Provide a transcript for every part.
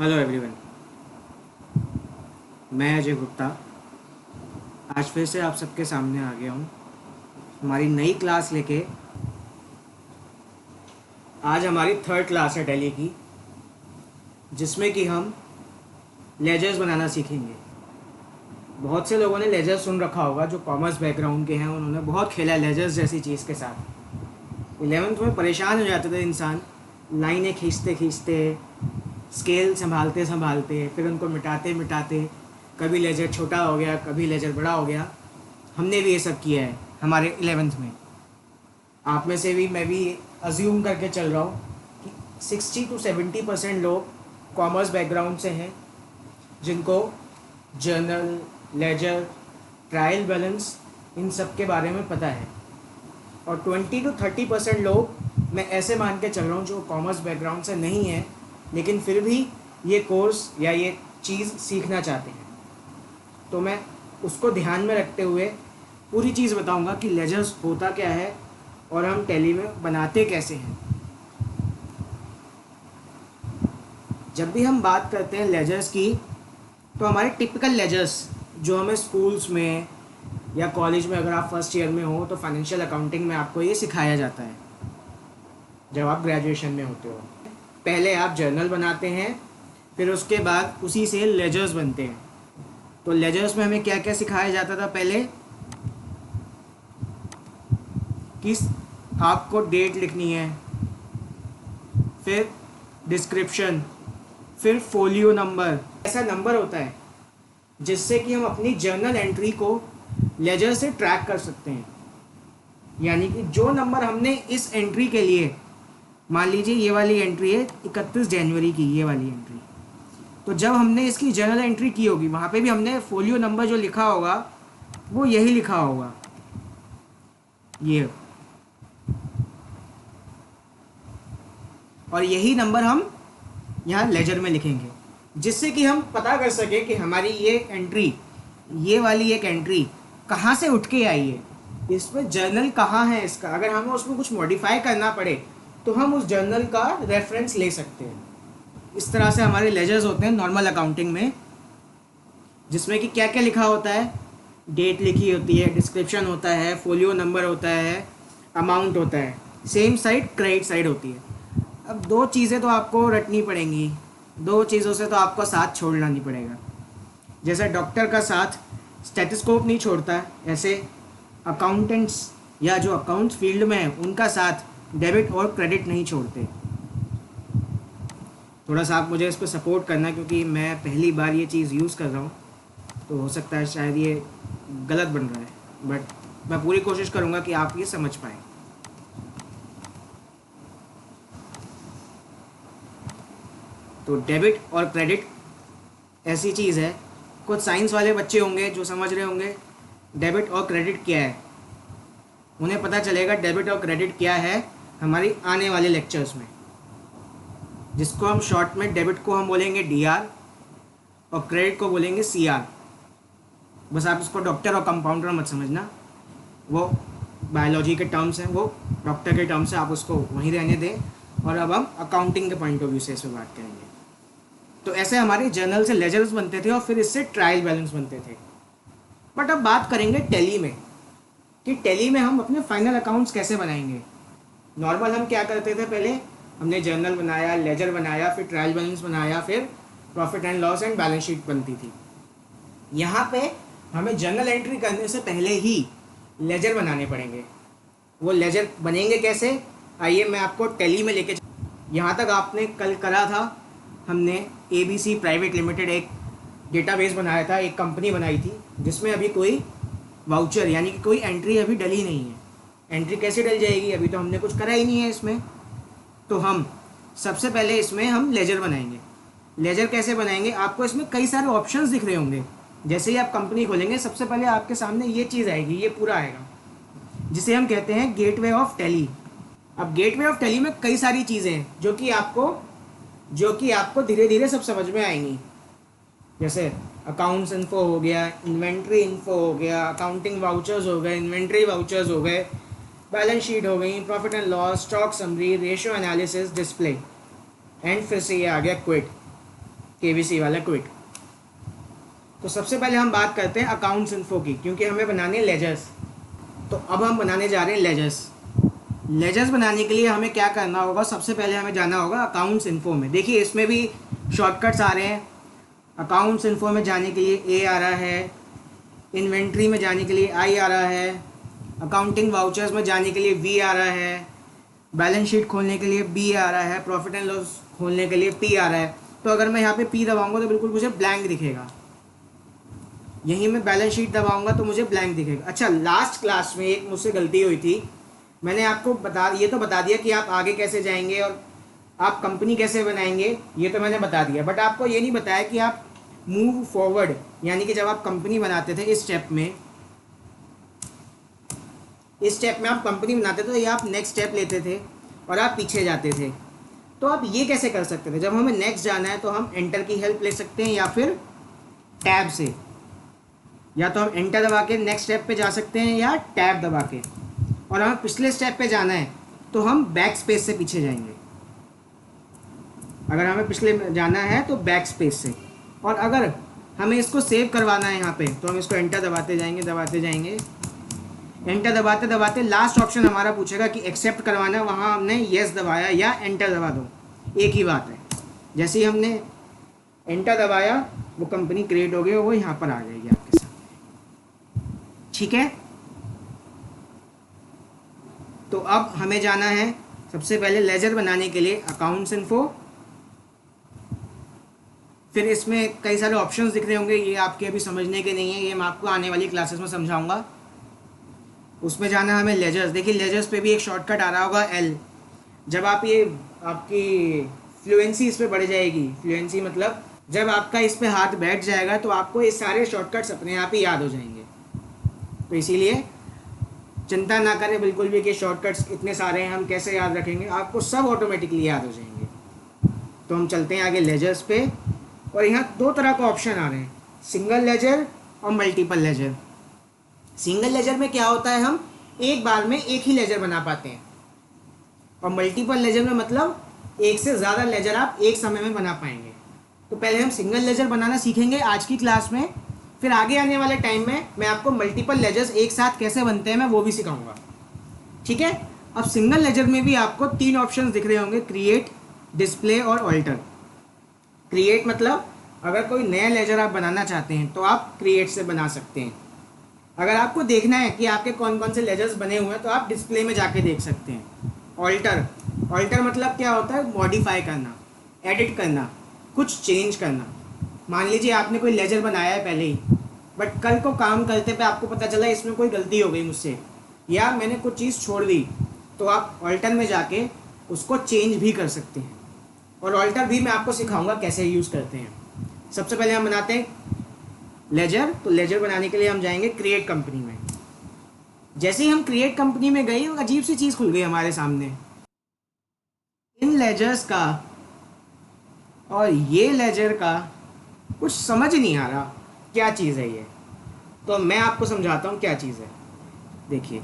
Hello everyone. मैं अजय गुप्ता आज फिर से आप सबके सामने आ गया हूँ हमारी नई क्लास लेके। आज हमारी थर्ड क्लास है टैली की, जिसमें कि हम लेजर्स बनाना सीखेंगे। बहुत से लोगों ने लेजर सुन रखा होगा जो कॉमर्स बैकग्राउंड के हैं, उन्होंने बहुत खेला है लेजर्स जैसी चीज़ के साथ। 11th में परेशान हो जाते थे इंसान, लाइनें खींचते खींचते, स्केल संभालते संभालते, फिर उनको मिटाते मिटाते, कभी लेजर छोटा हो गया, कभी लेजर बड़ा हो गया। हमने भी ये सब किया है हमारे 11th में। आप में से भी मैं भी अज्यूम करके चल रहा हूँ कि 60 to 70% लोग कॉमर्स बैकग्राउंड से हैं, जिनको जर्नल, लेजर, ट्रायल बैलेंस, इन सब के बारे में पता है। और 20 to 30% लोग मैं ऐसे मान के चल रहा हूँ जो कॉमर्स बैकग्राउंड से नहीं है, लेकिन फिर भी ये कोर्स या ये चीज़ सीखना चाहते हैं। तो मैं उसको ध्यान में रखते हुए पूरी चीज़ बताऊंगा कि लेजर्स होता क्या है और हम टैली में बनाते कैसे हैं। जब भी हम बात करते हैं लेजर्स की, तो हमारे टिपिकल लेजर्स जो हमें स्कूल्स में या कॉलेज में, अगर आप फर्स्ट ईयर में हो तो फाइनेंशियल अकाउंटिंग में आपको ये सिखाया जाता है जब आप ग्रेजुएशन में होते हो। पहले आप जर्नल बनाते हैं, फिर उसके बाद उसी से लेजर्स बनते हैं। तो लेजर्स में हमें क्या क्या सिखाया जाता था पहले, कि आपको डेट लिखनी है, फिर डिस्क्रिप्शन, फिर फोलियो नंबर। ऐसा नंबर होता है जिससे कि हम अपनी जर्नल एंट्री को लेजर से ट्रैक कर सकते हैं। यानी कि जो नंबर हमने इस एंट्री के लिए, मान लीजिए ये वाली एंट्री है 31 जनवरी की, ये वाली एंट्री, तो जब हमने इसकी जर्नल एंट्री की होगी वहाँ पे भी हमने फोलियो नंबर जो लिखा होगा वो यही लिखा होगा, ये। और यही नंबर हम यहाँ लेजर में लिखेंगे, जिससे कि हम पता कर सके कि हमारी ये एंट्री, ये वाली एक एंट्री कहाँ से उठ के आई है, इसमें जर्नल कहाँ है इसका। अगर हमें उसमें कुछ मॉडिफाई करना पड़े तो हम उस जर्नल का रेफरेंस ले सकते हैं। इस तरह से हमारे लेजर्स होते हैं नॉर्मल अकाउंटिंग में, जिसमें कि क्या क्या लिखा होता है, डेट लिखी होती है, डिस्क्रिप्शन होता है, फोलियो नंबर होता है, अमाउंट होता है, सेम साइड क्रेडिट साइड होती है। अब दो चीज़ें तो आपको रटनी पड़ेंगी, दो चीज़ों से तो आपको साथ छोड़ना नहीं पड़ेगा। जैसे डॉक्टर का साथ स्टेथोस्कोप नहीं छोड़ता, ऐसे अकाउंटेंट्स या जो अकाउंट्स फील्ड में है उनका साथ डेबिट और क्रेडिट नहीं छोड़ते। थोड़ा सा आप मुझे इस पर सपोर्ट करना, क्योंकि मैं पहली बार ये चीज़ यूज़ कर रहा हूँ, तो हो सकता है शायद ये गलत बन रहा है, बट मैं पूरी कोशिश करूँगा कि आप ये समझ पाएँ। तो डेबिट और क्रेडिट ऐसी चीज़ है, कुछ साइंस वाले बच्चे होंगे जो समझ रहे होंगे डेबिट और क्रेडिट क्या है, उन्हें पता चलेगा डेबिट और क्रेडिट क्या है हमारी आने वाले लेक्चर्स में, जिसको हम शॉर्ट में डेबिट को हम बोलेंगे DR और क्रेडिट को बोलेंगे CR। बस आप इसको डॉक्टर और कंपाउंडर मत समझना, वो बायोलॉजी के टर्म्स हैं, वो डॉक्टर के टर्म्स हैं, आप उसको वहीं रहने दें। और अब हम अकाउंटिंग के पॉइंट ऑफ व्यू से इस पर बात करेंगे। तो ऐसे हमारे जर्नल से लेजर्स बनते थे और फिर इससे ट्रायल बैलेंस बनते थे। बट अब बात करेंगे टैली में, कि टैली में हम अपने फाइनल अकाउंट्स कैसे बनाएंगे। नॉर्मल हम क्या करते थे, पहले हमने जर्नल बनाया, लेजर बनाया, फिर ट्रायल बैलेंस बनाया, फिर profit and loss and balance sheet बनती थी। यहाँ पे हमें जर्नल एंट्री करने से पहले ही लेजर बनाने पड़ेंगे। वो लेजर बनेंगे कैसे, आइए मैं आपको टैली में लेके। यहाँ तक आपने कल करा था, हमने ABC प्राइवेट लिमिटेड एक डेटाबेस बनाया था, एक कंपनी बनाई थी, जिसमें अभी कोई वाउचर यानी कि कोई एंट्री अभी डली नहीं है। एंट्री कैसे डल जाएगी, अभी तो हमने कुछ करा ही नहीं है इसमें। तो हम सबसे पहले इसमें हम लेजर बनाएंगे। लेजर कैसे बनाएंगे, आपको इसमें कई सारे ऑप्शंस दिख रहे होंगे। जैसे ही आप कंपनी खोलेंगे सबसे पहले आपके सामने ये चीज़ आएगी, ये पूरा आएगा, जिसे हम कहते हैं गेटवे ऑफ टैली। अब गेटवे ऑफ टैली में कई सारी चीज़ें हैं जो कि आपको धीरे धीरे सब समझ में आएंगी। जैसे अकाउंट्स इन्फो हो गया, इन्वेंट्री इन्फो हो गया, अकाउंटिंग वाउचर्स हो गए, इन्वेंट्री वाउचर्स हो गए, बैलेंस शीट हो गई, profit and loss, stock summary, ratio analysis, display, and फिर से ये आ गया क्विट। केवीसी वाला क्विट। तो सबसे पहले हम बात करते हैं अकाउंट्स इन्फो की, क्योंकि हमें बनाने लेजर्स। तो अब हम बनाने जा रहे हैं लेजर्स। लेजर्स बनाने के लिए हमें क्या करना होगा, सबसे पहले हमें जाना होगा अकाउंट्स इन्फो में। देखिए इसमें भी शॉर्टकट्स आ रहे हैं। अकाउंट्स इन्फो में जाने के लिए ए आ रहा है, इन्वेंट्री में जाने के लिए आई आ रहा है, अकाउंटिंग वाउचर्स में जाने के लिए वी आ रहा है, बैलेंस शीट खोलने के लिए बी आ रहा है, प्रॉफिट एंड लॉस खोलने के लिए पी आ रहा है। तो अगर मैं यहाँ पे पी दबाऊंगा तो बिल्कुल मुझे ब्लैंक दिखेगा, यहीं मैं बैलेंस शीट दबाऊंगा तो मुझे ब्लैंक दिखेगा। अच्छा, लास्ट क्लास में एक मुझसे गलती हुई थी, मैंने आपको बता दिया कि आप आगे कैसे जाएंगे और आप कंपनी कैसे बनाएंगे, ये तो मैंने बता दिया, बट आपको ये नहीं बताया कि आप मूव फॉरवर्ड, यानी कि जब आप कंपनी बनाते थे इस स्टेप में आप कंपनी बनाते थे तो ये आप नेक्स्ट स्टेप लेते थे और आप पीछे जाते थे। तो आप ये कैसे कर सकते थे, जब हमें नेक्स्ट जाना है तो हम एंटर की हेल्प ले सकते हैं या फिर टैब से, या तो हम एंटर दबा के नेक्स्ट स्टेप पे जा सकते हैं या टैब दबा के। और हमें पिछले स्टेप पे जाना है तो हम बैक स्पेस से पीछे जाएंगे। अगर हमें पिछले जाना है तो बैक स्पेस से, और अगर हमें इसको सेव करवाना है यहाँ पे तो हम इसको एंटर दबाते जाएंगे। एंटर दबाते दबाते लास्ट ऑप्शन हमारा पूछेगा कि एक्सेप्ट करवाना है, वहाँ हमने येस दबाया या एंटर दबा दो, एक ही बात है। जैसे ही हमने एंटर दबाया वो कंपनी क्रिएट हो गई, वो यहाँ पर आ जाएगी आपके साथ, ठीक है। तो अब हमें जाना है सबसे पहले लेजर बनाने के लिए अकाउंट्स इन्फो। फिर इसमें कई सारे ऑप्शंस दिख रहे होंगे, ये आपके अभी समझने के नहीं है, ये मैं आपको आने वाली क्लासेस में समझाऊंगा। उसमें जाना है हमें लेजर्स। देखिए लेजर्स पे भी एक शॉर्टकट आ रहा होगा एल। जब आप ये आपकी फ्लुएंसी इस पर बढ़ जाएगी, फ्लुएंसी मतलब जब आपका इस पे हाथ बैठ जाएगा तो आपको ये सारे शॉर्टकट्स अपने आप ही याद हो जाएंगे। तो इसीलिए चिंता ना करें बिल्कुल भी कि शॉर्टकट्स इतने सारे हैं हम कैसे याद रखेंगे, आपको सब ऑटोमेटिकली याद हो जाएंगे। तो हम चलते हैं आगे लेजर्स पे, और यहाँ दो तरह का ऑप्शन आ रहे हैं, सिंगल लेजर और मल्टीपल लेजर। सिंगल लेजर में क्या होता है, हम एक बार में एक ही लेजर बना पाते हैं, और मल्टीपल लेजर में मतलब एक से ज़्यादा लेजर आप एक समय में बना पाएंगे। तो पहले हम सिंगल लेजर बनाना सीखेंगे आज की क्लास में, फिर आगे आने वाले टाइम में मैं आपको मल्टीपल लेजर्स एक साथ कैसे बनते हैं मैं वो भी सिखाऊंगा, ठीक है। अब सिंगल लेजर में भी आपको तीन ऑप्शन दिख रहे होंगे, क्रिएट, डिस्प्ले और ऑल्टर। क्रिएट मतलब अगर कोई नया लेजर आप बनाना चाहते हैं तो आप क्रिएट से बना सकते हैं। अगर आपको देखना है कि आपके कौन कौन से लेजर्स बने हुए हैं तो आप डिस्प्ले में जाके देख सकते हैं। ऑल्टर मतलब क्या होता है, मॉडिफाई करना, एडिट करना, कुछ चेंज करना। मान लीजिए आपने कोई लेजर बनाया है पहले ही, बट कल को काम करते पे आपको पता चला इसमें कोई गलती हो गई मुझसे, या मैंने कुछ चीज़ छोड़ दी, तो आप ऑल्टर में जाके उसको चेंज भी कर सकते हैं। और ऑल्टर भी मैं आपको सिखाऊंगा कैसे यूज़ करते हैं। सबसे पहले हम बनाते हैं लेजर। तो लेजर बनाने के लिए हम जाएंगे क्रिएट कंपनी में। जैसे ही हम क्रिएट कंपनी में गए, अजीब सी चीज़ खुल गई हमारे सामने, इन लेजर्स का और ये लेजर का कुछ समझ नहीं आ रहा क्या चीज़ है ये। तो मैं आपको समझाता हूँ क्या चीज़ है। देखिए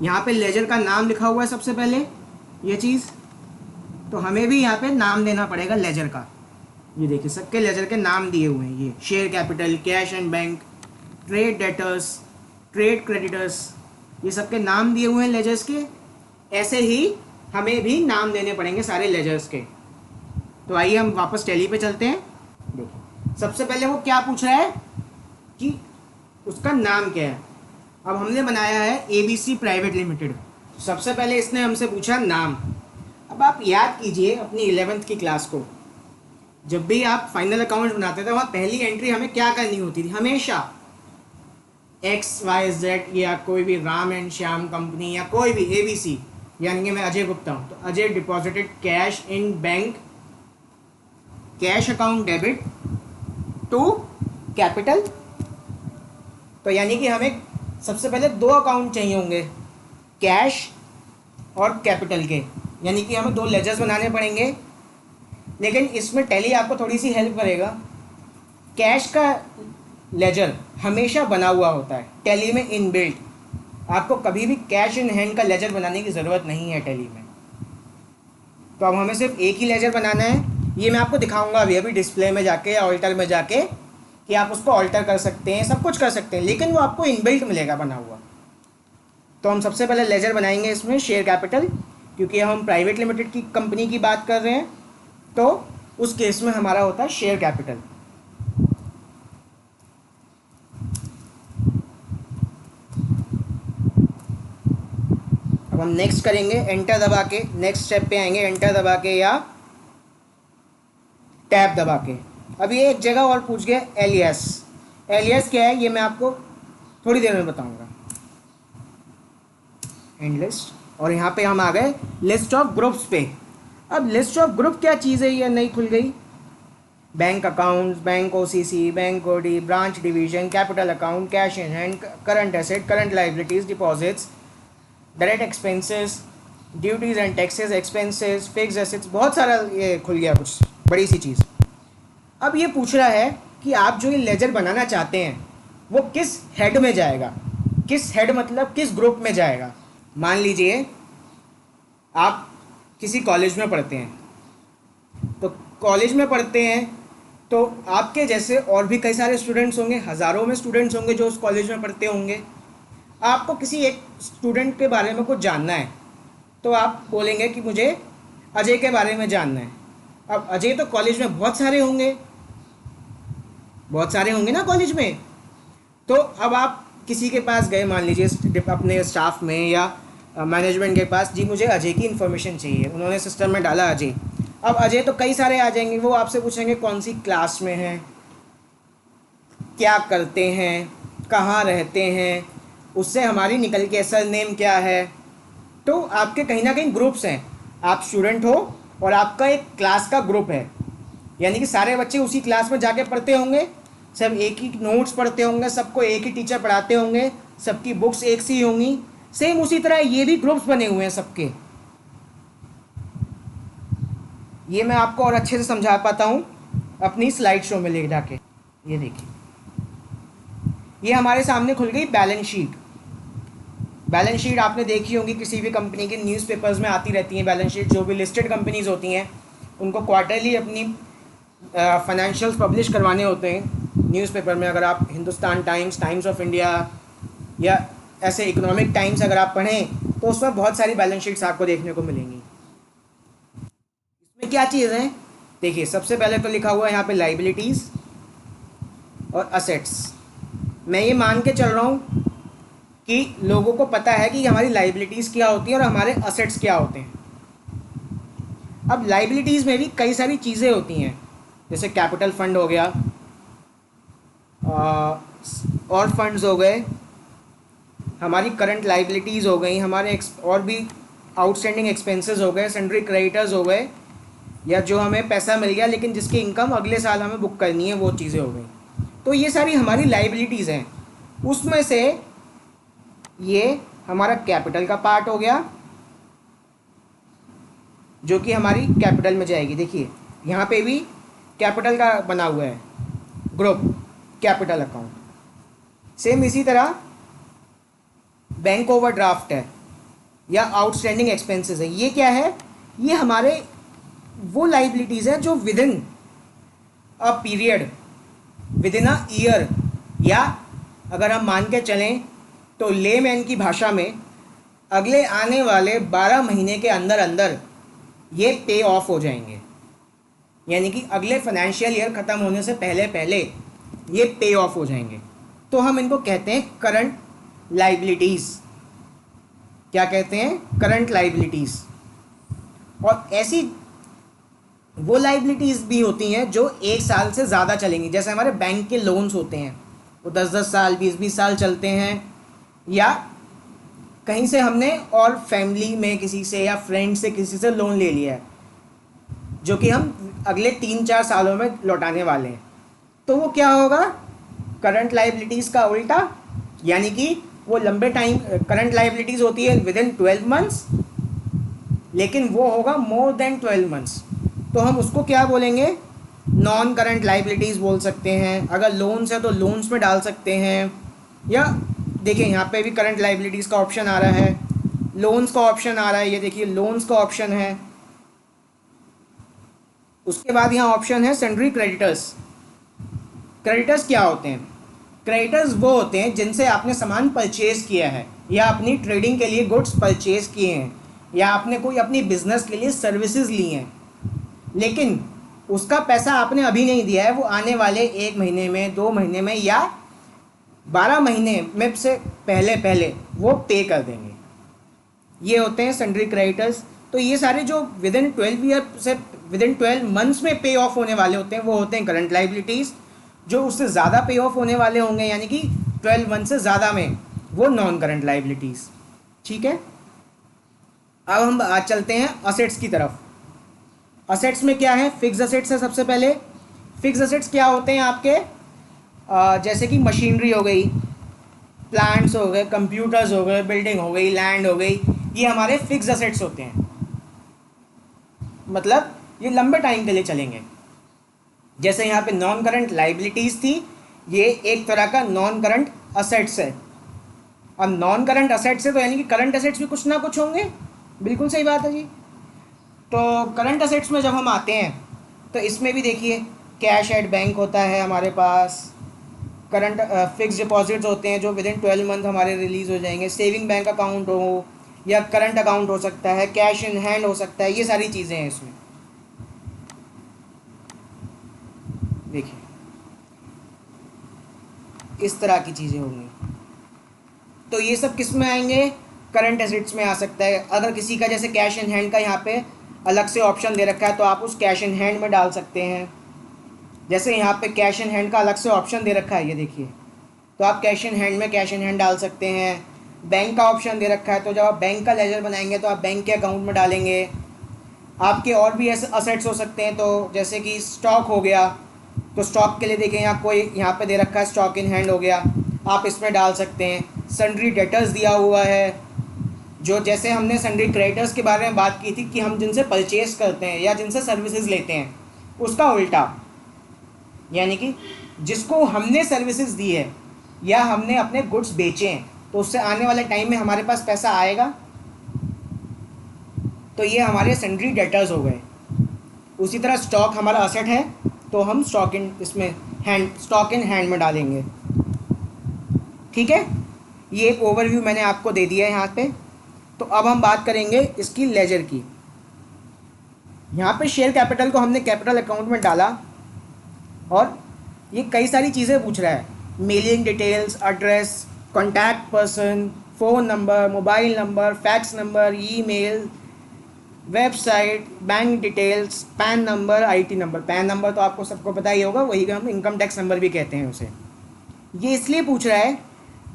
यहाँ पे लेजर का नाम लिखा हुआ है सबसे पहले, ये चीज़, तो हमें भी यहाँ पे नाम देना पड़ेगा लेजर का। ये देखिए सबके लेजर के नाम दिए हुए हैं, ये share capital, cash and bank, trade debtors, trade creditors, ये सबके नाम दिए हुए हैं लेजर्स के। ऐसे ही हमें भी नाम देने पड़ेंगे सारे लेजर्स के। तो आइए हम वापस टैली पे चलते हैं। देखिए सबसे पहले वो क्या पूछ रहा है कि उसका नाम क्या है। अब हमने बनाया है ABC प्राइवेट लिमिटेड, सबसे पहले इसने हमसे पूछा नाम। अब आप याद कीजिए अपनी 11th की क्लास को, जब भी आप फाइनल अकाउंट बनाते थे वहाँ पहली एंट्री हमें क्या करनी होती थी, हमेशा XYZ या कोई भी राम एंड श्याम कंपनी या कोई भी ABC, यानी कि मैं अजय गुप्ता हूँ, तो Ajay deposited cash in bank, cash account debit to capital. तो यानी कि हमें सबसे पहले दो अकाउंट चाहिए होंगे, कैश और कैपिटल के, यानी कि हमें दो लेजर्स बनाने पड़ेंगे। लेकिन इसमें टैली आपको थोड़ी सी हेल्प करेगा। कैश का लेजर हमेशा बना हुआ होता है टैली में इनबिल्ट, आपको कभी भी कैश इन हैंड का लेजर बनाने की ज़रूरत नहीं है टैली में। तो अब हमें सिर्फ एक ही लेजर बनाना है, ये मैं आपको दिखाऊंगा अभी अभी डिस्प्ले में जाके या ऑल्टर में जाके कि आप उसको ऑल्टर कर सकते हैं, सब कुछ कर सकते हैं, लेकिन वो आपको इनबिल्ट मिलेगा बना हुआ। तो हम सबसे पहले लेजर बनाएंगे इसमें शेयर कैपिटल, क्योंकि हम प्राइवेट लिमिटेड की कंपनी की बात कर रहे हैं, तो उस केस में हमारा होता है शेयर कैपिटल। अब हम नेक्स्ट करेंगे, एंटर दबा के नेक्स्ट स्टेप पे आएंगे, एंटर दबा के या टैब दबा के। अब ये एक जगह और पूछ गया एलियास। एलियास क्या है ये मैं आपको थोड़ी देर में बताऊंगा। एंड लिस्ट, और यहाँ पे हम आ गए लिस्ट ऑफ ग्रुप्स पे। अब लिस्ट ऑफ ग्रुप क्या चीज़ है, ये नई खुल गई। Bank accounts, bank OCC, bank OD, branch division, capital account, cash in hand, current asset, current liabilities, deposits, direct expenses, duties and taxes, expenses, fix assets, बहुत सारा ये खुल गया, कुछ बड़ी सी चीज़। अब ये पूछ रहा है कि आप जो ये लेजर बनाना चाहते हैं वो किस हेड में जाएगा। किस हेड मतलब किस ग्रुप में जाएगा। मान लीजिए आप किसी कॉलेज में पढ़ते हैं, तो कॉलेज में पढ़ते हैं तो आपके जैसे और भी कई सारे स्टूडेंट्स होंगे, हज़ारों में स्टूडेंट्स होंगे जो उस कॉलेज में पढ़ते होंगे। आपको किसी एक स्टूडेंट के बारे में कुछ जानना है, तो आप बोलेंगे कि मुझे अजय के बारे में जानना है। अब अजय तो कॉलेज में बहुत सारे होंगे, बहुत सारे होंगे ना कॉलेज में। तो अब आप किसी के पास गए, मान लीजिए अपने स्टाफ में या मैनेजमेंट के पास, जी मुझे अजय की इन्फॉर्मेशन चाहिए। उन्होंने सिस्टम में डाला अजय। अब अजय तो कई सारे आ जाएंगे, वो आपसे पूछेंगे कौन सी क्लास में हैं, क्या करते हैं, कहाँ रहते हैं, उससे हमारी निकल के सर नेम क्या है। तो आपके कहीं ना कहीं ग्रुप्स हैं, आप स्टूडेंट हो और आपका एक क्लास का ग्रुप है, यानी कि सारे बच्चे उसी क्लास में जाके पढ़ते होंगे, सब एक ही नोट्स पढ़ते होंगे, सबको एक ही टीचर पढ़ाते होंगे, सबकी बुक्स एक सी होंगी। सेम उसी तरह ये भी ग्रुप्स बने हुए हैं सबके। ये मैं आपको और अच्छे से समझा पाता हूँ अपनी स्लाइड शो में ले जाके। ये देखिए, ये हमारे सामने खुल गई बैलेंस शीट। बैलेंस शीट आपने देखी होगी, किसी भी कंपनी के न्यूज़पेपर्स में आती रहती हैं बैलेंस शीट। जो भी लिस्टेड कंपनीज होती हैं उनको क्वार्टरली अपनी फाइनेंशियल्स पब्लिश करवाने होते हैं न्यूज़पेपर में। अगर आप Hindustan times, times of India या ऐसे इकोनॉमिक टाइम्स अगर आप पढ़ें तो उसमें बहुत सारी बैलेंस शीट्स आपको देखने को मिलेंगी। इसमें क्या चीज़ है देखिए, सबसे पहले तो लिखा हुआ है यहाँ पे लाइबिलिटीज़ और असेट्स। मैं ये मान के चल रहा हूँ कि लोगों को पता है कि हमारी लाइबिलिटीज़ क्या होती हैं और हमारे असेट्स क्या होते हैं। अब लाइबिलिटीज़ में भी कई सारी चीज़ें होती हैं, जैसे कैपिटल फंड हो गया, और फंड्स हो गए, हमारी करंट लाइबिलिटीज़ हो गई, हमारे और भी आउटस्टैंडिंग एक्सपेंसेस हो गए, सन्ड्री क्रेडिटर्स हो गए, या जो हमें पैसा मिल गया लेकिन जिसकी इनकम अगले साल हमें बुक करनी है, वो चीज़ें हो गई। तो ये सारी हमारी लाइबिलिटीज़ हैं। उसमें से ये हमारा कैपिटल का पार्ट हो गया जो कि हमारी कैपिटल में जाएगी। देखिए यहाँ पे भी कैपिटल का बना हुआ है ग्रुप, कैपिटल अकाउंट। सेम इसी तरह बैंक ओवरड्राफ्ट है या आउटस्टैंडिंग एक्सपेंसेस है। ये क्या है, ये हमारे वो लाइबिलिटीज़ हैं जो with in a period, with in a year, या अगर हम मान के चलें तो लेमैन की भाषा में अगले आने वाले 12 महीने के अंदर अंदर ये पे ऑफ हो जाएंगे। यानी कि अगले फाइनेंशियल ईयर ख़त्म होने से पहले पहले ये पे ऑफ हो जाएंगे। तो हम इनको कहते हैं करंट लाइबिलिटीज़। क्या कहते हैं? Current liabilities. और ऐसी वो लाइबिलिटीज़ भी होती हैं जो 1 साल से ज़्यादा चलेंगी, जैसे हमारे बैंक के लोन्स होते हैं, वो 10-10 साल 20-20 साल चलते हैं, या कहीं से हमने और फैमिली में किसी से या फ्रेंड से किसी से लोन ले लिया है जो कि हम अगले 3-4 सालों में लौटाने वाले हैं। तो वो क्या होगा, करंट लाइबिलिटीज़ का उल्टा, यानी कि वो लंबे टाइम, करंट लाइबिलिटीज़ होती है विद इन 12 मंथ्स, लेकिन वो होगा मोर देन 12 मंथ्स। तो हम उसको क्या बोलेंगे, नॉन करंट लाइबिलिटीज़ बोल सकते हैं। अगर लोन्स है तो लोन्स में डाल सकते हैं, या देखिए यहाँ पे भी करंट लाइबिलिटीज़ का ऑप्शन आ रहा है, लोन्स का ऑप्शन आ रहा है। ये देखिए लोन्स का ऑप्शन है, उसके बाद यहाँ ऑप्शन है सन्ड्री क्रेडिटर्स। क्रेडिटर्स क्या होते हैं? क्रेडिटर्स वो होते हैं जिनसे आपने सामान परचेज किया है, या अपनी ट्रेडिंग के लिए गुड्स परचेज किए हैं, या आपने कोई अपनी बिजनेस के लिए सर्विसेज ली हैं, लेकिन उसका पैसा आपने अभी नहीं दिया है, वो आने वाले 1 महीने में, 2 महीने में या 12 महीने में से पहले पहले वो पे कर देंगे। ये होते हैं सन्ड्री क्रेडिटर्स। तो ये सारे जो विदिन 12 ईयर से विदिन 12 मंथ्स में पे ऑफ होने वाले होते हैं वो होते हैं करंट लाइबिलिटीज़। जो उससे ज़्यादा पे ऑफ होने वाले होंगे यानी कि 12 मंथ से ज़्यादा में, वो नॉन करंट लाइबिलिटीज़। ठीक है, अब हम आज चलते हैं असेट्स की तरफ। असेट्स में क्या है? फिक्स असेट्स है सबसे पहले। फिक्स असेट्स क्या होते हैं आपके? जैसे कि मशीनरी हो गई, प्लांट्स हो गए, कंप्यूटर्स हो गए, बिल्डिंग हो गई, लैंड हो गई, ये हमारे फिक्स असेट्स होते हैं। मतलब ये लंबे टाइम के लिए चलेंगे। जैसे यहाँ पे नॉन करंट लाइबिलिटीज़ थी, ये एक तरह का नॉन करंट असेट्स है। अब नॉन करंट असेट्स है तो यानी कि करंट असेट्स भी कुछ ना कुछ होंगे। बिल्कुल सही बात है जी। तो करंट असेट्स में जब हम आते हैं तो इसमें भी देखिए कैश एट बैंक होता है हमारे पास, करंट फिक्स डिपॉजिट्स होते हैं जो विदिन 12 मंथ हमारे रिलीज़ हो जाएंगे, सेविंग बैंक अकाउंट हो या करंट अकाउंट हो सकता है, कैश इन हैंड हो सकता है, ये सारी चीज़ें हैं इसमें। देखिए इस तरह की चीज़ें होंगी। तो ये सब किस में आएंगे? करंट एसेट्स में आ सकता है। अगर किसी का जैसे कैश इन हैंड का यहाँ पे अलग से ऑप्शन दे रखा है तो आप उस कैश इन हैंड में डाल सकते हैं। जैसे यहाँ पे कैश इन हैंड का अलग से ऑप्शन दे रखा है, ये देखिए, तो आप कैश इन हैंड में कैश इन हैंड डाल सकते हैं। बैंक का ऑप्शन दे रखा है तो जब आप बैंक का लेजर बनाएंगे तो आप बैंक के अकाउंट में डालेंगे। आपके और भी ऐसे असेट्स हो सकते हैं, तो जैसे कि स्टॉक हो गया, तो स्टॉक के लिए देखें यहाँ कोई यहाँ पे दे रखा है स्टॉक इन हैंड हो गया, आप इसमें डाल सकते हैं। सन्ड्री डेटर्स दिया हुआ है, जो जैसे हमने सन्ड्री क्रेडिटर्स के बारे में बात की थी कि हम जिनसे परचेज करते हैं या जिनसे सर्विसेज लेते हैं, उसका उल्टा, यानी कि जिसको हमने सर्विसेज दी है या हमने अपने गुड्स बेचे हैं तो उससे आने वाले टाइम में हमारे पास पैसा आएगा, तो ये हमारे सन्ड्री डेटर्स हो गए। उसी तरह स्टॉक हमारा असेट है तो हम स्टॉक इन हैंड में डालेंगे। ठीक है, ये एक ओवरव्यू मैंने आपको दे दिया है यहाँ पे। तो अब हम बात करेंगे इसकी लेजर की। यहाँ पे शेयर कैपिटल को हमने कैपिटल अकाउंट में डाला और ये कई सारी चीज़ें पूछ रहा है, mailing details, address, contact person, phone number, mobile number, fax number, email, website, bank details, pan number, IT number. Pan number तो आपको सबको पता ही होगा, वही हम इनकम टैक्स नंबर भी कहते हैं उसे। ये इसलिए पूछ रहा है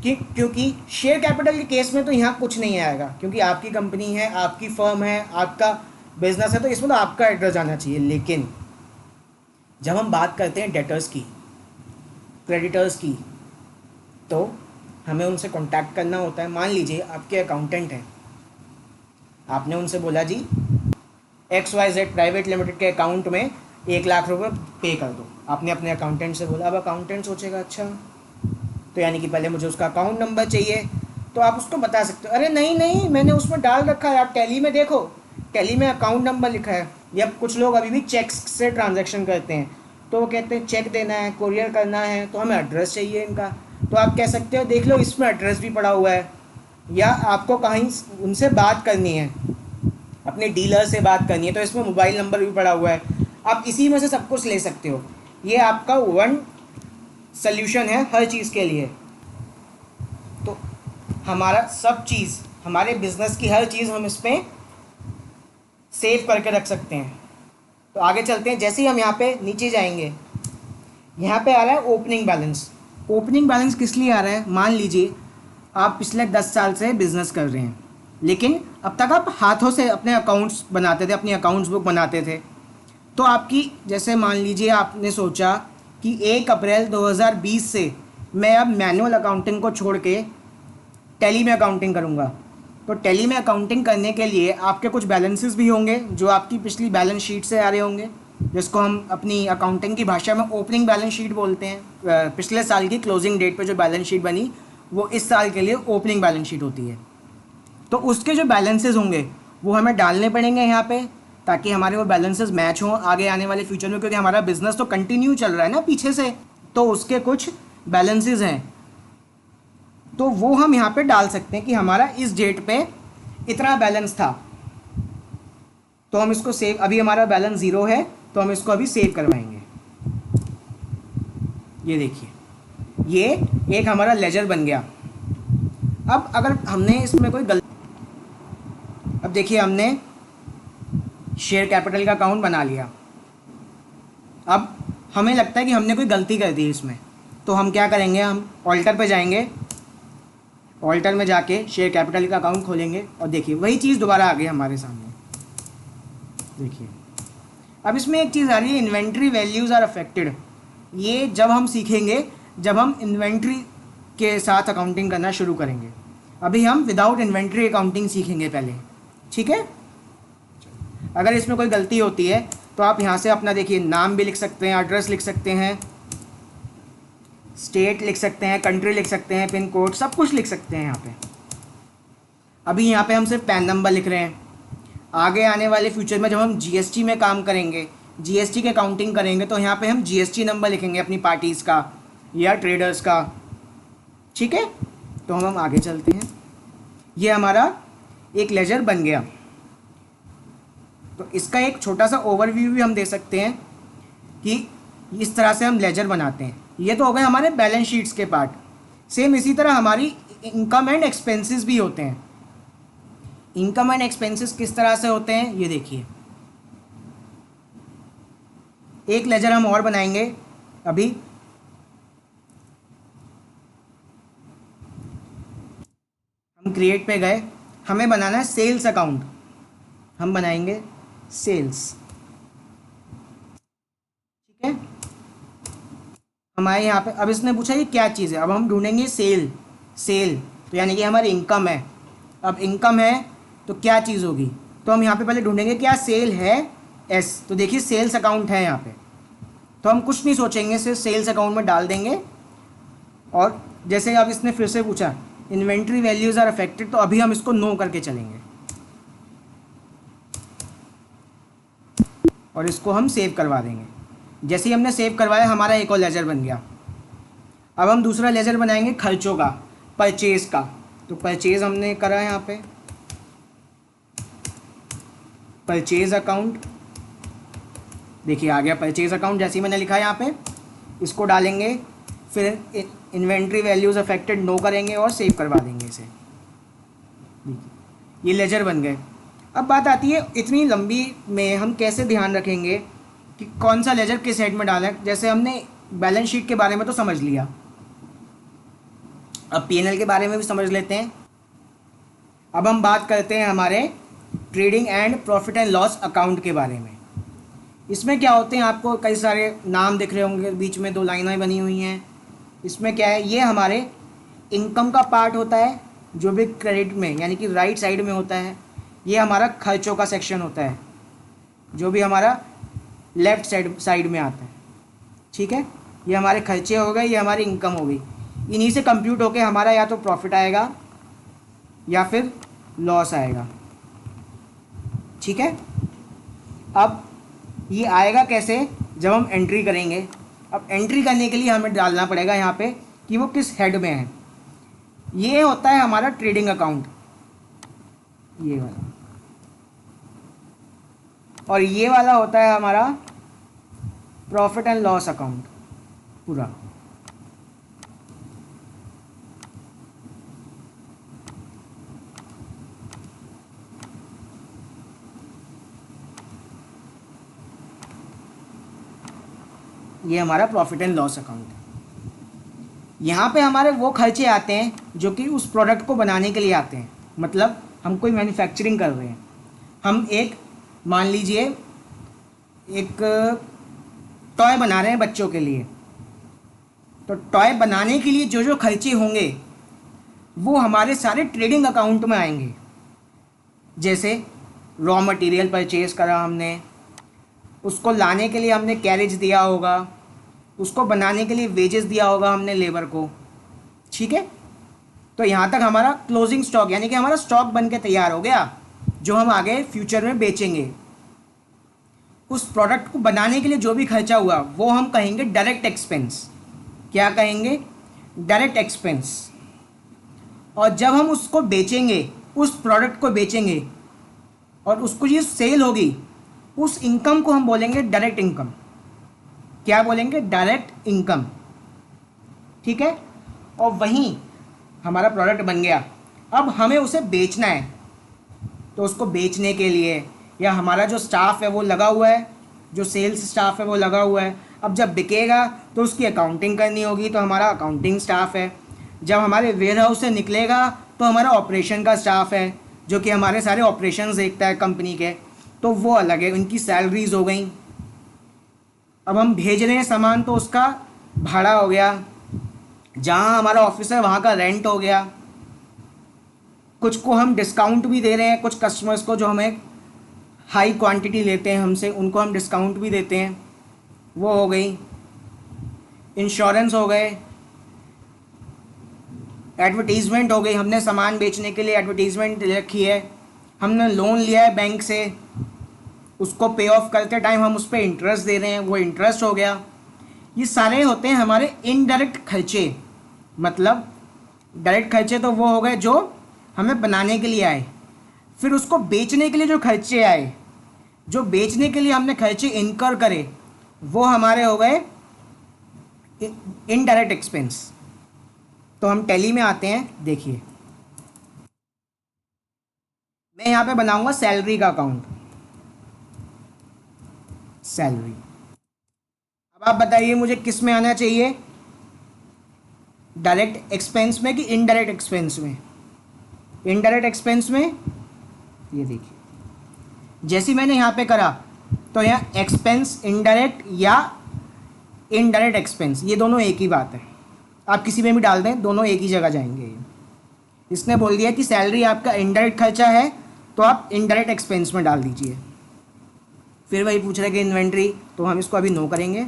कि क्योंकि शेयर कैपिटल के केस में तो यहाँ कुछ नहीं आएगा, क्योंकि आपकी कंपनी है, आपकी फर्म है, आपका बिजनेस है, तो इसमें तो आपका एड्रेस आना चाहिए। लेकिन जब हम बात करते हैं डेटर्स की, क्रेडिटर्स की, तो हमें उनसे कांटेक्ट करना होता है। मान लीजिए आपके अकाउंटेंट हैं, आपने उनसे बोला जी XYZ प्राइवेट लिमिटेड के अकाउंट में 1,00,000 रुपये पे कर दो। आपने अपने अकाउंटेंट से बोला। अब अकाउंटेंट सोचेगा अच्छा तो यानी कि पहले मुझे उसका अकाउंट नंबर चाहिए, तो आप उसको बता सकते हो अरे नहीं मैंने उसमें डाल रखा है, आप टैली में देखो, टैली में अकाउंट नंबर लिखा है। या कुछ लोग अभी भी चेक से ट्रांजैक्शन करते हैं, तो वो कहते हैं चेक देना है, कोरियर करना है, तो हमें एड्रेस चाहिए इनका। तो आप कह सकते हो देख लो इसमें एड्रेस भी पड़ा हुआ है। या आपको कहीं उनसे बात करनी है, अपने डीलर से बात करनी है, तो इसमें मोबाइल नंबर भी पड़ा हुआ है। आप इसी में से सब कुछ ले सकते हो। ये आपका वन सल्यूशन है हर चीज़ के लिए। तो हमारा सब चीज़, हमारे बिजनेस की हर चीज़ हम इसमें सेव करके रख सकते हैं। तो आगे चलते हैं। जैसे ही हम यहाँ पे नीचे जाएंगे, यहाँ पे आ रहा है ओपनिंग बैलेंस। ओपनिंग बैलेंस किस लिए आ रहा है? मान लीजिए आप पिछले 10 साल से बिज़नेस कर रहे हैं, लेकिन अब तक आप हाथों से अपने अकाउंट्स बनाते थे, अपनी अकाउंट्स बुक बनाते थे। तो आपकी जैसे मान लीजिए आपने सोचा कि 1 अप्रैल 2020 से मैं अब मैनुअल अकाउंटिंग को छोड़ के टैली में अकाउंटिंग करूँगा। तो टैली में अकाउंटिंग करने के लिए आपके कुछ बैलेंसेस भी होंगे जो आपकी पिछली बैलेंस शीट से आ रहे होंगे, जिसको हम अपनी अकाउंटिंग की भाषा में ओपनिंग बैलेंस शीट बोलते हैं। पिछले साल की क्लोजिंग डेट पे जो बैलेंस शीट बनी वो इस साल के लिए ओपनिंग बैलेंस शीट होती है। तो उसके जो बैलेंसेस होंगे वो हमें डालने पड़ेंगे यहाँ पे। ताकि हमारे वो बैलेंसेस मैच हों आगे आने वाले फ्यूचर में, क्योंकि हमारा बिजनेस तो कंटिन्यू चल रहा है ना पीछे से, तो उसके कुछ बैलेंसेस हैं, तो वो हम यहाँ पे डाल सकते हैं कि हमारा इस डेट पे इतना बैलेंस था। तो हम इसको सेव, अभी हमारा बैलेंस 0 है तो हम इसको अभी सेव करवाएंगे। ये देखिए, ये एक हमारा लेजर बन गया। अब अगर हमने इसमें कोई गलती, अब देखिए हमने शेयर कैपिटल का अकाउंट बना लिया। अब हमें लगता है कि हमने कोई गलती कर दी इसमें, तो हम क्या करेंगे, हम ऑल्टर पे जाएंगे, ऑल्टर में जाके शेयर कैपिटल का अकाउंट खोलेंगे और देखिए वही चीज़ दोबारा आ गई हमारे सामने। देखिए अब इसमें एक चीज़ आ रही है, इन्वेंट्री वैल्यूज़ आर अफेक्टेड। ये जब हम सीखेंगे, जब हम इन्वेंट्री के साथ अकाउंटिंग करना शुरू करेंगे। अभी हम विदाउट इन्वेंट्री अकाउंटिंग सीखेंगे पहले, ठीक है। अगर इसमें कोई गलती होती है तो आप यहाँ से अपना देखिए नाम भी लिख सकते हैं, एड्रेस लिख सकते हैं, स्टेट लिख सकते हैं, कंट्री लिख सकते हैं, पिन कोड, सब कुछ लिख सकते हैं यहाँ पे। अभी यहाँ पे हम सिर्फ पैन नंबर लिख रहे हैं। आगे आने वाले फ्यूचर में जब हम जीएसटी में काम करेंगे, जीएसटी के अकाउंटिंग करेंगे, तो यहाँ पे हम जीएसटी नंबर लिखेंगे अपनी पार्टीज़ का या ट्रेडर्स का, ठीक है। तो हम आगे चलते हैं। ये हमारा एक लेजर बन गया। तो इसका एक छोटा सा ओवरव्यू भी हम दे सकते हैं कि इस तरह से हम लेजर बनाते हैं। ये तो हो गए हमारे बैलेंस शीट्स के पार्ट। सेम इसी तरह हमारी इनकम एंड एक्सपेंसेस भी होते हैं। इनकम एंड एक्सपेंसेस किस तरह से होते हैं, ये देखिए। एक लेजर हम और बनाएंगे। अभी हम क्रिएट पे गए, हमें बनाना है सेल्स अकाउंट। हम बनाएंगे सेल्स, ठीक है। हमारे यहाँ पे अब इसने पूछा ये क्या चीज़ है, अब हम ढूंढेंगे सेल तो यानी कि हमारी इनकम है। अब इनकम है तो क्या चीज़ होगी, तो हम यहाँ पे पहले ढूंढेंगे क्या सेल है, एस। तो देखिए सेल्स अकाउंट है यहाँ पे, तो हम कुछ नहीं सोचेंगे, सिर्फ सेल्स अकाउंट में डाल देंगे। और जैसे अब इसने फिर से पूछा इन्वेंट्री वैल्यूज़ आर अफेक्टेड, तो अभी हम इसको नो करके चलेंगे और इसको हम सेव करवा देंगे। जैसे ही हमने सेव करवाया हमारा एक और लेजर बन गया। अब हम दूसरा लेजर बनाएंगे खर्चों का, परचेज का। तो परचेज हमने करा यहाँ पे, परचेज अकाउंट, देखिए आ गया परचेज अकाउंट। जैसे ही मैंने लिखा यहाँ पे, इसको डालेंगे, फिर इन्वेंट्री वैल्यूज़ अफेक्टेड नो करेंगे और सेव करवा देंगे इसे। ये लेजर बन गए। अब बात आती है इतनी लंबी में हम कैसे ध्यान रखेंगे कि कौन सा लेजर किस हेड में डाला है। जैसे हमने बैलेंस शीट के बारे में तो समझ लिया, अब पीएनएल के बारे में भी समझ लेते हैं। अब हम बात करते हैं हमारे trading and profit and loss account के बारे में। इसमें क्या होते हैं, आपको कई सारे नाम दिख रहे होंगे, बीच में 2 लाइनें बनी हुई हैं। इसमें क्या है, ये हमारे इनकम का पार्ट होता है जो भी क्रेडिट में यानी कि राइट साइड में होता है। ये हमारा खर्चों का सेक्शन होता है जो भी हमारा लेफ़्ट साइड में आता है, ठीक है। ये हमारे खर्चे हो गए, ये हमारी इनकम हो गई। इन्हीं से कंप्यूट होके हमारा या तो प्रॉफिट आएगा या फिर लॉस आएगा, ठीक है। अब ये आएगा कैसे, जब हम एंट्री करेंगे। अब एंट्री करने के लिए हमें डालना पड़ेगा यहाँ पे कि वो किस हेड में है। ये होता है हमारा ट्रेडिंग अकाउंट, ये वाला, और ये वाला होता है हमारा प्रॉफिट एंड लॉस अकाउंट पूरा। ये हमारा प्रॉफिट एंड लॉस अकाउंट है। यहाँ पे हमारे वो खर्चे आते हैं जो कि उस प्रोडक्ट को बनाने के लिए आते हैं। मतलब हम कोई मैन्युफैक्चरिंग कर रहे हैं, हम एक मान लीजिए एक टॉय बना रहे हैं बच्चों के लिए, तो टॉय बनाने के लिए जो जो खर्चे होंगे वो हमारे सारे ट्रेडिंग अकाउंट में आएंगे। जैसे रॉ मटेरियल परचेज़ करा हमने, उसको लाने के लिए हमने कैरेज दिया होगा, उसको बनाने के लिए वेजेस दिया होगा हमने लेबर को, ठीक है। तो यहाँ तक हमारा क्लोजिंग स्टॉक यानी कि हमारा स्टॉक बन के तैयार हो गया जो हम आगे फ्यूचर में बेचेंगे। उस प्रोडक्ट को बनाने के लिए जो भी खर्चा हुआ वो हम कहेंगे डायरेक्ट एक्सपेंस। क्या कहेंगे? Direct expense. और जब हम उसको बेचेंगे, उस प्रोडक्ट को बेचेंगे और उसको ये सेल होगी, उस इनकम को हम बोलेंगे डायरेक्ट इनकम। क्या बोलेंगे? Direct income. ठीक है। और वहीं हमारा प्रोडक्ट बन गया, अब हमें उसे बेचना है, तो उसको बेचने के लिए या हमारा जो स्टाफ है वो लगा हुआ है, जो सेल्स स्टाफ है वो लगा हुआ है। अब जब बिकेगा तो उसकी अकाउंटिंग करनी होगी, तो हमारा अकाउंटिंग स्टाफ है। जब हमारे वेयर हाउस से निकलेगा तो हमारा ऑपरेशन का स्टाफ है, जो कि हमारे सारे ऑपरेशंस देखता है कंपनी के, तो वो अलग है, उनकी सैलरीज हो गई। अब हम भेज रहे हैं सामान तो उसका भाड़ा हो गया, जहाँ हमारा ऑफिस है वहाँ का रेंट हो गया, कुछ को हम डिस्काउंट भी दे रहे हैं, कुछ कस्टमर्स को जो हमें हाई क्वांटिटी लेते हैं हमसे, उनको हम डिस्काउंट भी देते हैं, वो हो गई। इंश्योरेंस हो गए, एडवर्टीज़मेंट हो गई, हमने सामान बेचने के लिए एडवर्टीज़मेंट रखी है, हमने लोन लिया है बैंक से, उसको पे ऑफ करते टाइम हम उस पर इंटरेस्ट दे रहे हैं, वो इंटरेस्ट हो गया। ये सारे होते हैं हमारे इनडायरेक्ट खर्चे। मतलब डायरेक्ट खर्चे तो वो हो गए जो हमें बनाने के लिए आए, फिर उसको बेचने के लिए जो खर्चे आए, जो बेचने के लिए हमने खर्चे इनकर करे, वो हमारे हो गए इनडायरेक्ट एक्सपेंस। तो हम टैली में आते हैं। देखिए मैं यहाँ पे बनाऊंगा सैलरी का अकाउंट, सैलरी। अब आप बताइए मुझे किस में आना चाहिए, डायरेक्ट एक्सपेंस में कि इनडायरेक्ट एक्सपेंस में? इनडायरेक्ट एक्सपेंस में। ये देखिए जैसे मैंने यहाँ पे करा तो यहाँ एक्सपेंस इनडायरेक्ट या इनडायरेक्ट एक्सपेंस, ये दोनों एक ही बात है, आप किसी में भी डाल दें दोनों एक ही जगह जाएंगे। इसने बोल दिया कि सैलरी आपका इनडायरेक्ट खर्चा है तो आप इनडायरेक्ट एक्सपेंस में डाल दीजिए। फिर वही पूछ रहे कि इन्वेंट्री, तो हम इसको अभी नो करेंगे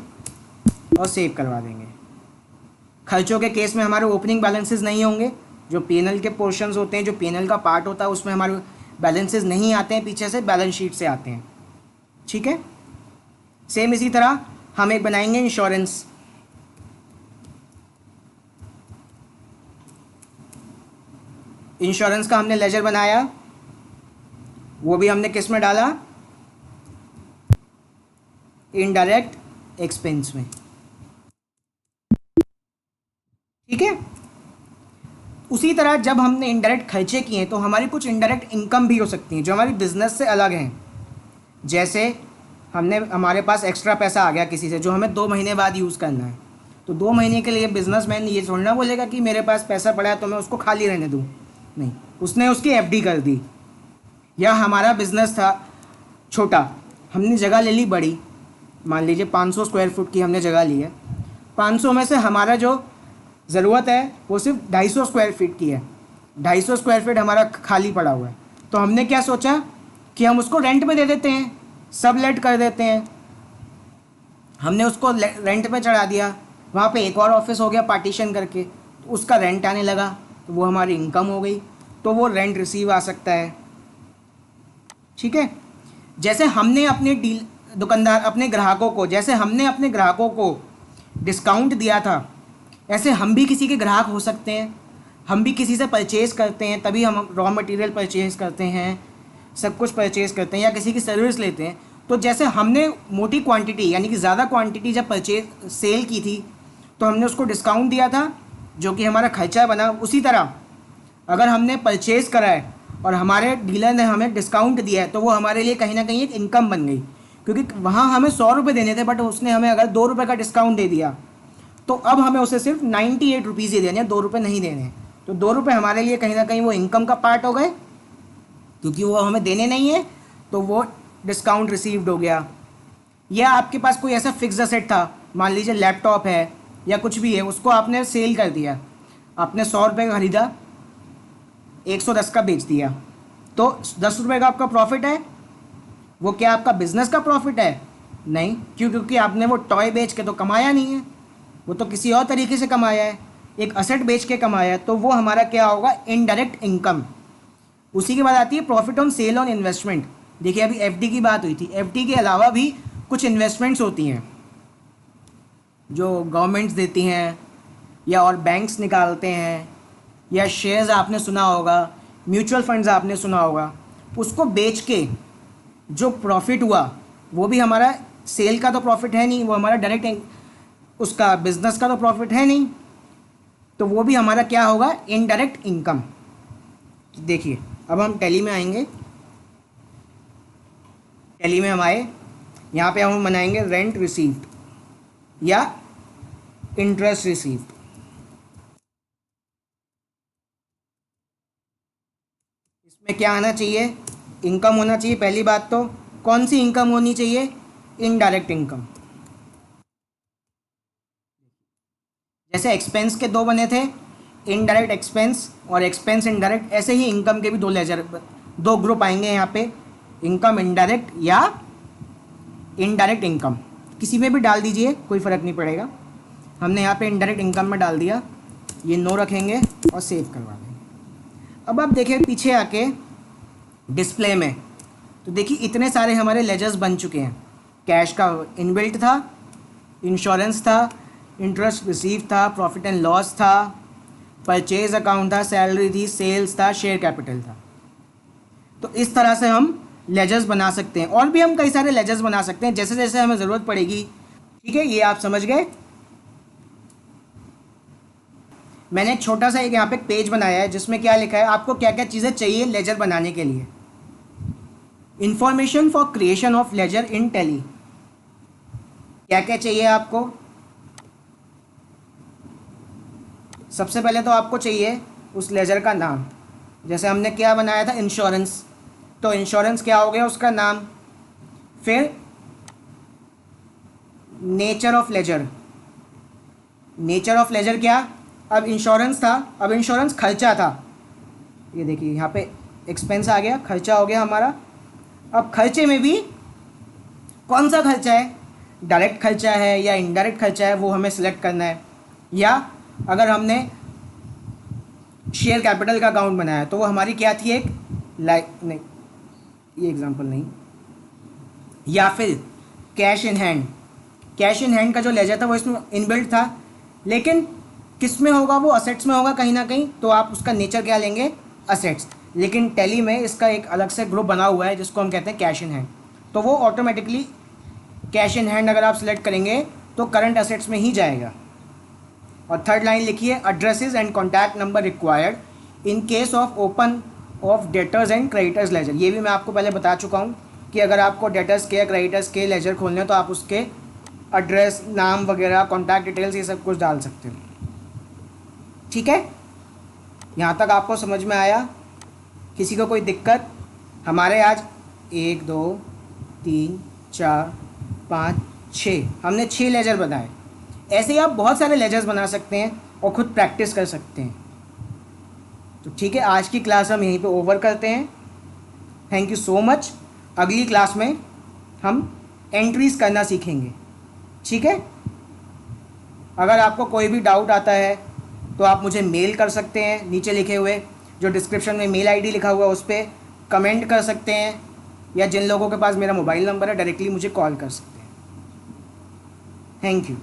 और सेव करवा देंगे। खर्चों के केस में हमारे ओपनिंग बैलेंसेस नहीं होंगे, जो पीएनएल के पोर्शंस होते हैं, जो पीएनएल का पार्ट होता है उसमें हमारे बैलेंसेस नहीं आते हैं, पीछे से बैलेंस शीट से आते हैं। ठीक है। सेम इसी तरह हम एक बनाएंगे इंश्योरेंस। इंश्योरेंस का हमने लेजर बनाया, वो भी हमने किस में डाला? इनडायरेक्ट एक्सपेंस में। ठीक है। उसी तरह जब हमने इनडायरेक्ट खर्चे किए तो हमारी कुछ इनडायरेक्ट इनकम भी हो सकती हैं जो हमारी बिजनेस से अलग हैं। जैसे हमारे पास एक्स्ट्रा पैसा आ गया किसी से जो हमें 2 महीने बाद यूज़ करना है, तो 2 महीने के लिए बिजनेसमैन ये थोड़ा बोलेगा कि मेरे पास पैसा पड़ा है तो मैं उसको खाली रहने दूँ, नहीं, उसने उसकी एफडी कर दी। या हमारा बिजनेस था छोटा, हमने जगह ले ली बड़ी, मान लीजिए 500 स्क्वायर फुट की हमने जगह ली है, 500 में से हमारा जो ज़रूरत है वो सिर्फ 250 स्क्वायर फीट की है, 250 स्क्वायर फीट हमारा खाली पड़ा हुआ है, तो हमने क्या सोचा कि हम उसको रेंट पे दे देते हैं, सब लेट कर देते हैं। हमने उसको रेंट पे चढ़ा दिया, वहाँ पे एक और ऑफिस हो गया पार्टीशन करके, तो उसका रेंट आने लगा, तो वो हमारी इनकम हो गई, तो वो रेंट रिसीव आ सकता है। ठीक है। जैसे हमने अपने दुकानदार अपने ग्राहकों को, जैसे हमने अपने ग्राहकों को डिस्काउंट दिया था, ऐसे हम भी किसी के ग्राहक हो सकते हैं। हम भी किसी से परचेज़ करते हैं, तभी हम रॉ मटेरियल परचेज़ करते हैं, सब कुछ परचेज़ करते हैं या किसी की सर्विस लेते हैं। तो जैसे हमने मोटी क्वांटिटी यानी कि ज़्यादा क्वांटिटी जब सेल की थी तो हमने उसको डिस्काउंट दिया था जो कि हमारा खर्चा बना। उसी तरह अगर हमने परचेज़ करा है और हमारे डीलर ने हमें डिस्काउंट दिया है तो वो हमारे लिए कहीं ना कहीं एक इनकम बन गई, क्योंकि वहाँ हमें 100 रुपये देने थे बट उसने हमें अगर 2 रुपये का डिस्काउंट दे दिया तो अब हमें उसे सिर्फ 98 रुपीज़ ही देने हैं, 2 रुपये नहीं देने। तो 2 रुपये हमारे लिए कहीं ना कहीं वो इनकम का पार्ट हो गए, क्योंकि वो हमें देने नहीं है तो वो डिस्काउंट रिसीव्ड हो गया। या आपके पास कोई ऐसा फिक्स असेट था, मान लीजिए लैपटॉप है या कुछ भी है, उसको आपने सेल कर दिया, आपने 100 रुपये का ख़रीदा, 110 का बेच दिया, तो 10 रुपये का आपका प्रॉफिट है। वो क्या आपका बिजनेस का प्रॉफिट है? नहीं, क्योंकि आपने वो टॉय बेच के तो कमाया नहीं है, वो तो किसी और तरीके से कमाया है, एक असेट बेच के कमाया है, तो वो हमारा क्या होगा? Indirect income. उसी के बाद आती है profit on sale on investment. देखिए अभी एफडी की बात हुई थी, एफडी के अलावा भी कुछ इन्वेस्टमेंट्स होती हैं जो गवर्नमेंट्स देती हैं या और बैंक्स निकालते हैं, या शेयर्स आपने सुना होगा, म्यूचुअल फंड्स आपने सुना होगा, उसको बेच के जो प्रॉफिट हुआ वो भी हमारा सेल का तो प्रॉफिट है नहीं, वो हमारा डायरेक्ट उसका बिजनेस का तो प्रॉफिट है नहीं, तो वो भी हमारा क्या होगा, इनडायरेक्ट इनकम। देखिए अब हम टैली में आएंगे, टैली में हम आए, यहाँ पे हम बनाएंगे रेंट रिसीव्ड या इंटरेस्ट रिसीव्ड। इसमें क्या आना चाहिए, इनकम होना चाहिए। पहली बात तो कौन सी इनकम होनी चाहिए, इनडायरेक्ट इनकम। जैसे एक्सपेंस के दो बने थे, इनडायरेक्ट एक्सपेंस और एक्सपेंस इनडायरेक्ट, ऐसे ही इनकम के भी दो ग्रुप आएंगे यहाँ पे, इनकम इनडायरेक्ट या इनडायरेक्ट इनकम। किसी में भी डाल दीजिए, कोई फ़र्क नहीं पड़ेगा। हमने यहाँ पे इनडायरेक्ट इनकम में डाल दिया, ये नो रखेंगे और सेव करवा देंगे। अब आप देखिए पीछे आके डिस्प्ले में, तो देखिए इतने सारे हमारे लेजर्स बन चुके हैं। कैश का इनबिल्ट था, इंश्योरेंस था, इंटरेस्ट रिसीव था, प्रॉफिट एंड लॉस था, परचेज अकाउंट था, सैलरी थी, सेल्स था, शेयर कैपिटल था। तो इस तरह से हम लेजर्स बना सकते हैं, और भी हम कई सारे लेजर्स बना सकते हैं जैसे जैसे हमें ज़रूरत पड़ेगी। ठीक है, ये आप समझ गए। मैंने एक छोटा सा एक यहाँ पे पेज बनाया है जिसमें क्या लिखा है, आपको क्या क्या चीज़ें चाहिए लेजर बनाने के लिए। Information for creation of ledger in Tally, क्या क्या चाहिए आपको। सबसे पहले तो आपको चाहिए उस लेजर का नाम। जैसे हमने क्या बनाया था, इंश्योरेंस, तो इंश्योरेंस क्या हो गया, उसका नाम। फिर nature of ledger, nature of ledger क्या, अब इंश्योरेंस था, अब इंश्योरेंस खर्चा था, ये देखिए यहाँ पे एक्सपेंस आ गया, खर्चा हो गया हमारा। अब खर्चे में भी कौन सा खर्चा है, डायरेक्ट खर्चा है या इनडायरेक्ट खर्चा है, वो हमें सिलेक्ट करना है। या अगर हमने शेयर कैपिटल का अकाउंट बनाया तो वो हमारी क्या थी, एक नहीं ये एग्जांपल नहीं। या फिर cash in hand, cash in hand का जो लेजर था वो इसमें इनबिल्ट था, लेकिन किस में होगा, वो असेट्स में होगा कहीं ना कहीं, तो आप उसका नेचर क्या लेंगे, असेट्स। लेकिन टैली में इसका एक अलग से ग्रुप बना हुआ है जिसको हम कहते हैं कैश इन हैंड, तो वो ऑटोमेटिकली कैश इन हैंड अगर आप सिलेक्ट करेंगे तो करंट असेट्स में ही जाएगा। और थर्ड लाइन लिखिए, addresses and contact number required in case of open of debtors and creditors ledger. ये भी मैं आपको पहले बता चुका हूँ कि अगर आपको डेटर्स के या क्रेडिटर्स के लेजर खोलने हैं तो आप उसके एड्रेस, नाम वगैरह, कॉन्टैक्ट डिटेल्स, ये सब कुछ डाल सकते हो। ठीक है, यहाँ तक आपको समझ में आया, किसी को कोई दिक्कत। हमारे आज 1 2 3 4 5 6, हमने 6 लेजर बनाए। ऐसे ही आप बहुत सारे लेजर्स बना सकते हैं और ख़ुद प्रैक्टिस कर सकते हैं। तो ठीक है, आज की क्लास हम यहीं पे ओवर करते हैं। Thank you so much. अगली क्लास में हम एंट्रीज करना सीखेंगे। ठीक है, अगर आपको कोई भी डाउट आता है तो आप मुझे मेल कर सकते हैं, नीचे लिखे हुए जो डिस्क्रिप्शन में मेल आईडी लिखा हुआ है उस पर कमेंट कर सकते हैं, या जिन लोगों के पास मेरा मोबाइल नंबर है डायरेक्टली मुझे कॉल कर सकते हैं। Thank you.